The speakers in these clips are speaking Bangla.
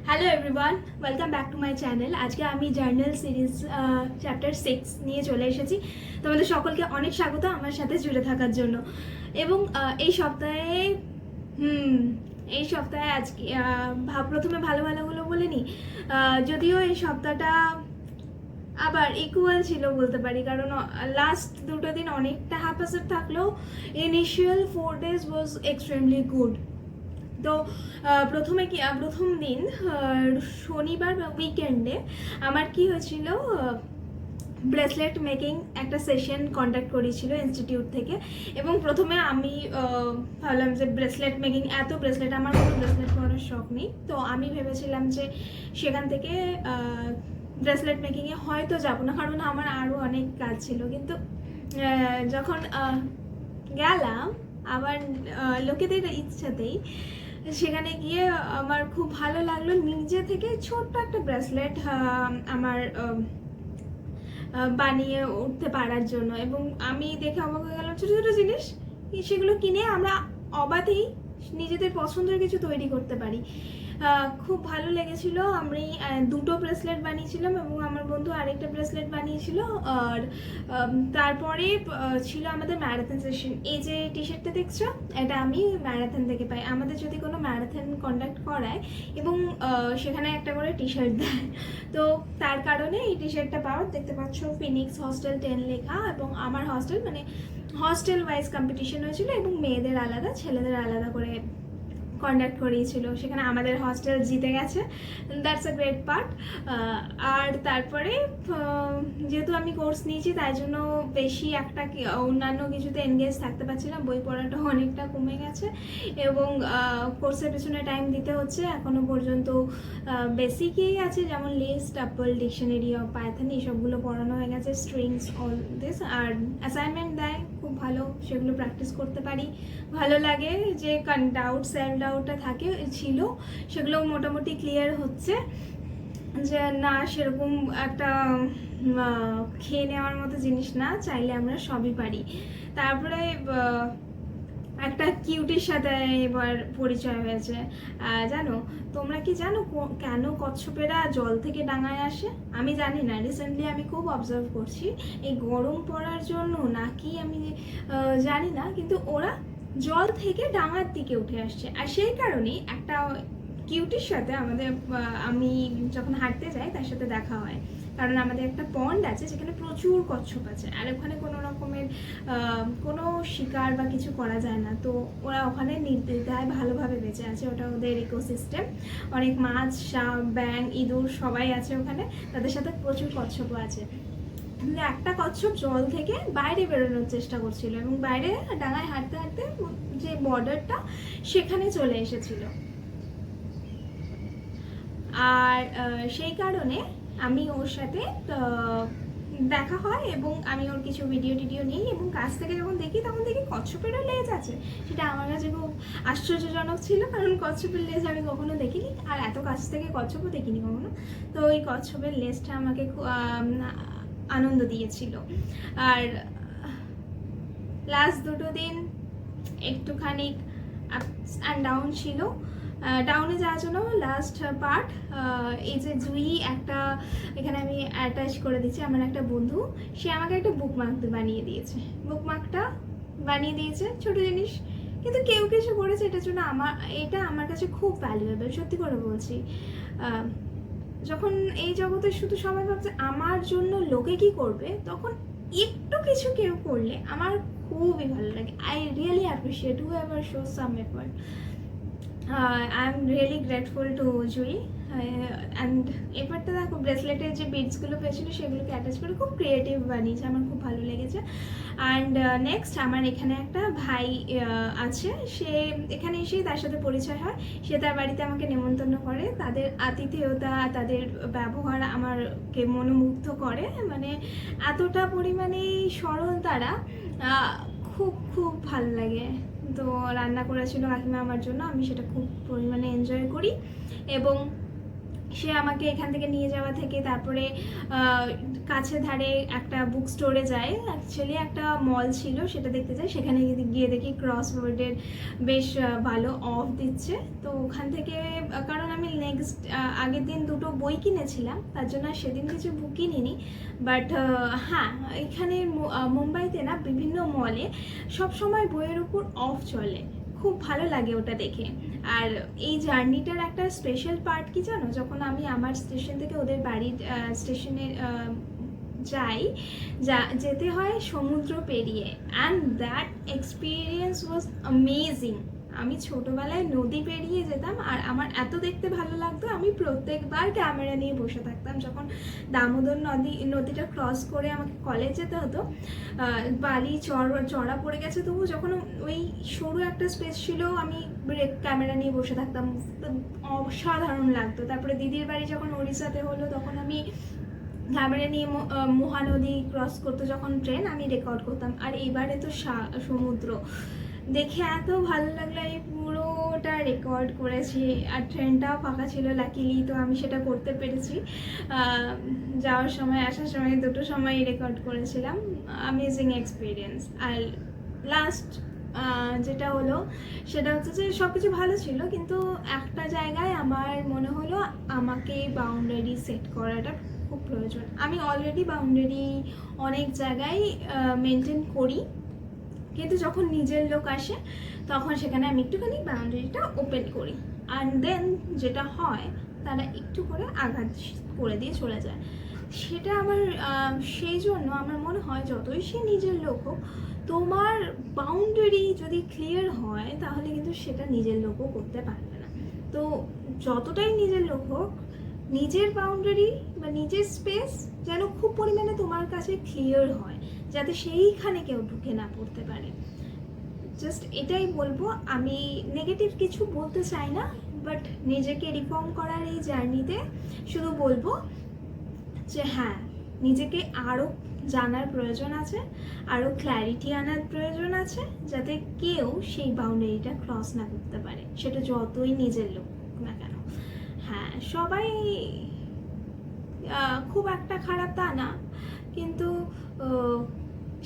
Hello everyone, welcome back to my channel. আজকে আমি জার্নাল সিরিজ চ্যাপ্টার 6 নিয়ে চলে এসেছি। তোমাদের সকলকে অনেক স্বাগত আমার সাথে জুড়ে থাকার জন্য। এবং এই সপ্তাহে এই সপ্তাহে আজকে প্রথমে ভালো ভালোগুলো বলে নিই। যদিও এই সপ্তাহটা আবার ইকুয়াল ছিল বলতে পারি, কারণ লাস্ট দুটো দিন অনেকটা হ্যাপাসেট থাকলেও ইনিশিয়াল 4 days ওয়াজ এক্সট্রিমলি গুড। তো প্রথম দিন শনিবার বা উইকেন্ডে আমার কি হয়েছিল, ব্রেসলেট মেকিং একটা সেশন কন্ডাক্ট করেছিল ইনস্টিটিউট থেকে। এবং প্রথমে আমি ভাবলাম যে ব্রেসলেট মেকিং, এত ব্রেসলেট, আমার কোনো ব্রেসলেট করার শখ নেই, তো আমি ভেবেছিলাম যে সেখান থেকে ব্রেসলেট মেকিংয়ে হয়তো যাবো না, কারণ আমার আরও অনেক কাজ ছিল। কিন্তু যখন গেলাম আবার লোকেদের ইচ্ছাতেই, সেখানে গিয়ে আমার খুব ভালো লাগলো নিজে থেকে ছোট্ট একটা ব্রেসলেট আমার বানিয়ে উঠতে পারার জন্য। এবং আমি দেখে অবাক হয়ে গেলাম, ছোটো ছোটো জিনিস সেগুলো কিনে আমরা অবাধেই নিজেদের পছন্দের কিছু তৈরি করতে পারি। খুব ভালো লেগেছিল। আমি দুটো ব্রেসলেট বানিয়েছিলাম এবং আমার বন্ধু আরেকটা ব্রেসলেট বানিয়েছিল। আর তারপরে ছিল আমাদের ম্যারাথন সেশন। এই যে টি শার্টটা দেখছো, এটা আমি ম্যারাথন থেকে পাই। আমাদের যদি কোনো ম্যারাথন কন্ডাক্ট করায় এবং সেখানে একটা করে টি শার্ট দেয়, তো তার কারণে এই টি শার্টটা পাওয়ার, দেখতে পাচ্ছ ফিনিক্স হস্টেল 10 লেখা। এবং আমার হস্টেল মানে হস্টেল ওয়াইজ কম্পিটিশন হয়েছিল এবং মেয়েদের আলাদা ছেলেদের আলাদা করে কন্ডাক্ট করিয়েছিল। সেখানে আমাদের হস্টেল জিতে গেছে, দ্যাটস আ গ্রেট পার্ট। আর তারপরে যেহেতু আমি কোর্স নিয়েছি তাই জন্য বেশি একটা অন্যান্য কিছুতে এনগেজ থাকতে পারছিলাম, বই পড়াটা অনেকটা কমে গেছে এবং কোর্সের পেছনে টাইম দিতে হচ্ছে। এখনও পর্যন্ত বেসিকই আছে, যেমন list, tuple, dictionary of Python, এইসবগুলো পড়ানো হয়ে গেছে, স্ট্রিংস, অল দিস। আর অ্যাসাইনমেন্ট দেয় খুব ভালো, সেগুলো প্র্যাকটিস করতে পারি, ভালো লাগে। যে ডাউট, সেলফ ডাউটটা থাকে ছিল, সেগুলো মোটামুটি ক্লিয়ার হচ্ছে। যে না, সেরকম একটা খেয়ে নেওয়ার মতো জিনিস না, চাইলে আমরা সবই পারি। তারপরে একটা কিউটির সাথে এবার পরিচয় হয়েছে। জানো, তোমরা কি জানো কেন কচ্ছপেরা জল থেকে ডাঙায় আসে? আমি জানি না, রিসেন্টলি আমি খুব অবজার্ভ করছি, এই গরম পড়ার জন্য নাকি আমি জানি না, কিন্তু ওরা জল থেকে ডাঙার দিকে উঠে আসছে। আর সেই কারণেই একটা কিউটির সাথে আমি যখন হাঁটতে যাই তার সাথে দেখা হয়, কারণ আমাদের একটা পন্ড আছে যেখানে প্রচুর কচ্ছপ আছে। আর ওখানে কোনো রকমের কোনো শিকার বা কিছু করা যায় না, তো ওরা ওখানে নির্দ্বিধায় ভালোভাবে বেঁচে আছে, ওটা ওদের ইকোসিস্টেম। অনেক মাছ, সাপ, ব্যাঙ, ইঁদুর সবাই আছে ওখানে, তাদের সাথে প্রচুর কচ্ছপও আছে। একটা কচ্ছপ জল থেকে বাইরে বেরোনোর চেষ্টা করছিল এবং বাইরে ডাঙায় হাঁটতে হাঁটতে যে বর্ডারটা সেখানে চলে এসেছিল। আর সেই কারণে আমি ওর সাথে দেখা হয় এবং আমি ওর কিছু ভিডিও নিই এবং কাছ থেকে যখন দেখি তখন দেখি কচ্ছপেরও লেজ আছে। সেটা আমার কাছে খুব আশ্চর্যজনক ছিল, কারণ কচ্ছপের লেজ আমি কখনো দেখিনি, আর এত কাছ থেকে কচ্ছপও দেখিনি কখনো। তো ওই কচ্ছপের লেজটা আমাকে আনন্দ দিয়েছিল। আর লাস্ট দুটো দিন একটুখানি আপস অ্যান্ড ডাউন ছিল। ডাউনে যাওয়ার জন্য লাস্ট পার্ট, এই যে জুই একটা এখানে আমি অ্যাটাচ করে দিচ্ছি, আমার একটা বন্ধু, সে আমাকে একটা বুকমার্ক বানিয়ে দিয়েছে। বুকমার্কটা বানিয়ে দিয়েছে, ছোট জিনিস, কিন্তু কেউ কিছু করেছে এটার জন্য এটা আমার কাছে খুব ভ্যালুয়েবল, সত্যি করে বলছি। যখন এই জগতে শুধু সবাই ভাবছে আমার জন্য লোকে কি করবে, তখন একটু কিছু কেউ করলে আমার খুবই ভালো লাগে। I really appreciate who ever shows some effort. I am really grateful to Jui. And এবারটা দেখো, ব্রেসলেটের যে বিডসগুলো পেয়েছিল সেগুলোকে অ্যাটাচ করে খুব ক্রিয়েটিভ বানিয়েছে, আমার খুব ভালো লেগেছে। অ্যান্ড নেক্সট আমার এখানে একটা ভাই আছে, সে এখানে এসেই তার সাথে পরিচয় হয়। সে তার বাড়িতে আমাকে নেমন্তন্ন করে, তাদের আতিথেয়তা, তাদের ব্যবহার আমাকে মনোমুগ্ধ করে, মানে এতটা পরিমাণে সরল তারা, খুব খুব ভালো লাগে। তো রান্না করেছিল কাকিমা আমার জন্য, আমি সেটা খুব পরিমাণে এনজয় করি। এবং সে আমাকে এখান থেকে নিয়ে যাওয়া থেকে তারপরে কাছে ধারে একটা বুক স্টোরে যায়, অ্যাকচুয়ালি একটা মল ছিল, সেটা দেখতে যাই। সেখানে গিয়ে দেখি ক্রসওয়ার্ডের বেশ ভালো অফ দিচ্ছে। তো ওখান থেকে, কারণ আমি নেক্সট আগের দিন দুটো বই কিনেছিলাম, তার জন্য সেদিন কিছু বুক কিনিনি। বাট হ্যাঁ, এখানে মুম্বাইতে না বিভিন্ন মলে সবসময় বইয়ের উপর অফ চলে, খুব ভালো লাগে ওটা দেখে। আর এই জার্নিটার একটা স্পেশাল পার্ট কি জানো, যখন আমি আমার স্টেশন থেকে ওদের বাড়ির স্টেশনে যেতে হয় সমুদ্র পেরিয়ে, and that experience was amazing. আমি ছোটোবেলায় নদী পেরিয়ে যেতাম আর আমার এত দেখতে ভালো লাগতো, আমি প্রত্যেকবার ক্যামেরা নিয়ে বসে থাকতাম। যখন দামোদর নদীটা ক্রস করে আমাকে কলেজ যেতে হতো, বালি চড়া পড়ে গেছে, তবু যখন ওই সরু একটা স্পেস ছিল আমি ক্যামেরা নিয়ে বসে থাকতাম, অসাধারণ লাগতো। তারপরে দিদির বাড়ি যখন ওড়িশাতে হলো, তখন আমি ক্যামেরা নিয়ে মহানদী ক্রস করতো যখন ট্রেন, আমি রেকর্ড করতাম। আর এবারে তো সমুদ্র দেখে এত ভালো লাগলো, আমি পুরোটা রেকর্ড করেছি। আর ট্রেনটাও ফাঁকা ছিল লাকিলি, তো আমি সেটা করতে পেরেছি। যাওয়ার সময় আসার সময় দুটো সময় রেকর্ড করেছিলাম। Amazing experience. আর লাস্ট যেটা হলো সেটা হচ্ছে যে সব কিছু ভালো ছিল, কিন্তু একটা জায়গায় আমার মনে হলো আমাকে বাউন্ডারি সেট করাটা খুব প্রয়োজন। আমি অলরেডি বাউন্ডারি অনেক জায়গায় মেনটেন করি, কিন্তু যখন নিজের লোক আসে তখন সেখানে আমি একটুখানি বাউন্ডারিটা ওপেন করি। অ্যান্ড দেন যেটা হয়, তারা একটু করে আঘাত করে দিয়ে চলে যায়। সেটা আমার সেই জন্য আমার মনে হয় যতই সে নিজের লোক হোক, তোমার বাউন্ডারি যদি ক্লিয়ার হয় তাহলে কিন্তু সেটা নিজের লোকও করতে পারবে না। তো যতটাই নিজের লোক হোক, নিজের বাউন্ডারি বা নিজের স্পেস যেন খুব পরিমাণে তোমার কাছে ক্লিয়ার হয়, যাতে সেইখানে কেউ ঢুকে না পড়তে পারে। জাস্ট এটাই বলবো। আমি নেগেটিভ কিছু বলতে চাই না, বাট নিজেকে রিফর্ম করার এই জার্নিতে শুধু বলবো যে হ্যাঁ, নিজেকে আরও জানার প্রয়োজন আছে, আরও ক্ল্যারিটি আনার প্রয়োজন আছে, যাতে কেউ সেই বাউন্ডারিটা ক্রস না করতে পারে, সেটা যতই নিজের লোক না কেন। হ্যাঁ, সবাই খুব একটা খারাপ তা না, কিন্তু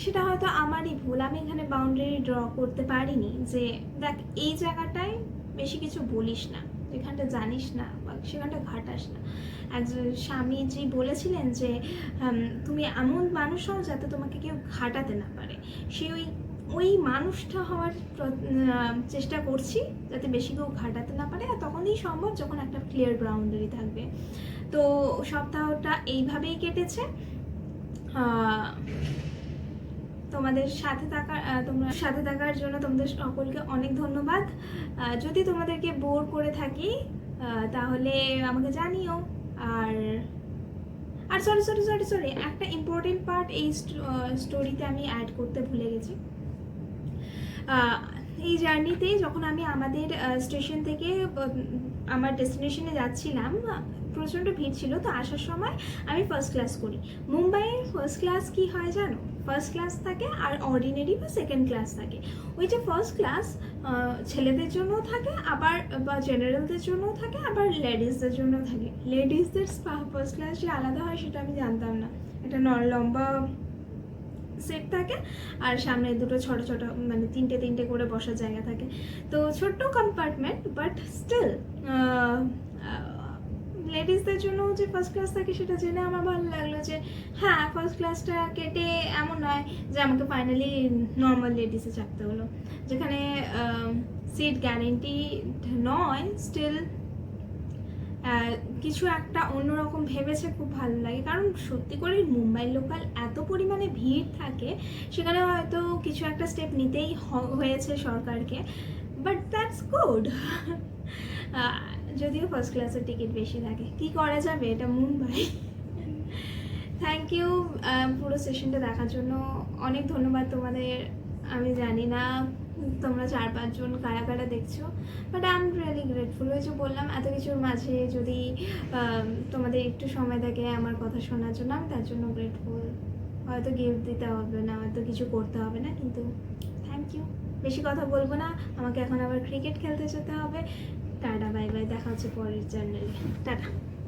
সেটা হয়তো আমারই ভুল। আমি এখানে বাউন্ডারি ড্র করতে পারিনি যে দেখ এই জায়গাটায় বেশি কিছু বলিস না, যেখানটা জানিস না বা সেখানটা ঘাটাস না। একজন স্বামীজি বলেছিলেন যে তুমি এমন মানুষ হও যাতে তোমাকে কেউ ঘাটাতে না পারে। ওই মানুষটা হওয়ার চেষ্টা করছি, যাতে বেশি কেউ ঘাটাতে না পারে। আর তখনই সম্ভব যখন একটা ক্লিয়ার বাউন্ডারি থাকবে। তো সপ্তাহটা এইভাবেই কেটেছে। তোমাদের সাথে থাকার জন্য তোমাদের সকলকে অনেক ধন্যবাদ। যদি তোমাদেরকে বোর করে থাকি তাহলে আমাকে জানিও। আর সরি, একটা ইম্পর্টেন্ট পার্ট এই স্টোরিতে আমি অ্যাড করতে ভুলে গেছি। এই জার্নিতে যখন আমি আমাদের স্টেশন থেকে আমার ডেস্টিনেশনে যাচ্ছিলাম, প্রচণ্ড ভিড় ছিল। তো আসার সময় আমি ফার্স্ট ক্লাস করি। মুম্বাইয়ের ফার্স্ট ক্লাস কি হয় জানো? ফার্স্ট ক্লাস থাকে আর অর্ডিনারি বা সেকেন্ড ক্লাস থাকে। ওই যে ফার্স্ট ক্লাস ছেলেদের জন্যও থাকে, আবার বা জেনারেলদের জন্যও থাকে, আবার লেডিসদের জন্যও থাকে। লেডিসদের ফার্স্ট ক্লাস যে আলাদা হয় সেটা আমি জানতাম না। একটা লম্বা সেট থাকে আর সামনে দুটো ছোট ছোট মানে তিনটে করে বসার জায়গা থাকে। তো ছোট্ট কম্পার্টমেন্ট, বাট স্টিল লেডিসদের জন্য যে ফার্স্ট ক্লাস থাকে সেটা জেনে আমার ভালো লাগলো যে হ্যাঁ, ফার্স্ট ক্লাসটা কেটে এমন নয় যে আমাকে ফাইনালি নর্মাল লেডিসে চাপতে হলো, যেখানে সিট গ্যারেন্টি নয়, স্টিল কিছু একটা অন্যরকম ভেবেছে। খুব ভালো লাগে, কারণ সত্যি করে মুম্বাই লোকাল এত পরিমাণে ভিড় থাকে, সেখানে হয়তো কিছু একটা স্টেপ নিতেই হয়েছে সরকারকে, বাট দ্যাটস গুড। যদিও ফার্স্ট ক্লাসের টিকিট বেশি থাকে, কি করা যাবে, এটা মুম্বাই। থ্যাংক ইউ পুরো সেশনটা দেখার জন্য। অনেক ধন্যবাদ তোমাদের। আমি জানি না তোমরা 4-5 জন কারা কারা দেখছো, but I am really grateful. ওই যে বললাম, এত কিছুর মাঝে যদি তোমাদের একটু সময় থাকে আমার কথা শোনার জন্য, আমি তার জন্য গ্রেটফুল। হয়তো গিফট দিতে হবে না, হয়তো কিছু করতে হবে না, কিন্তু থ্যাংক ইউ। বেশি কথা বলবো না, আমাকে এখন আবার ক্রিকেট খেলতে যেতে হবে। টাটা, বাই বাই, দেখা হচ্ছে পরের চ্যানেলে। টাটা।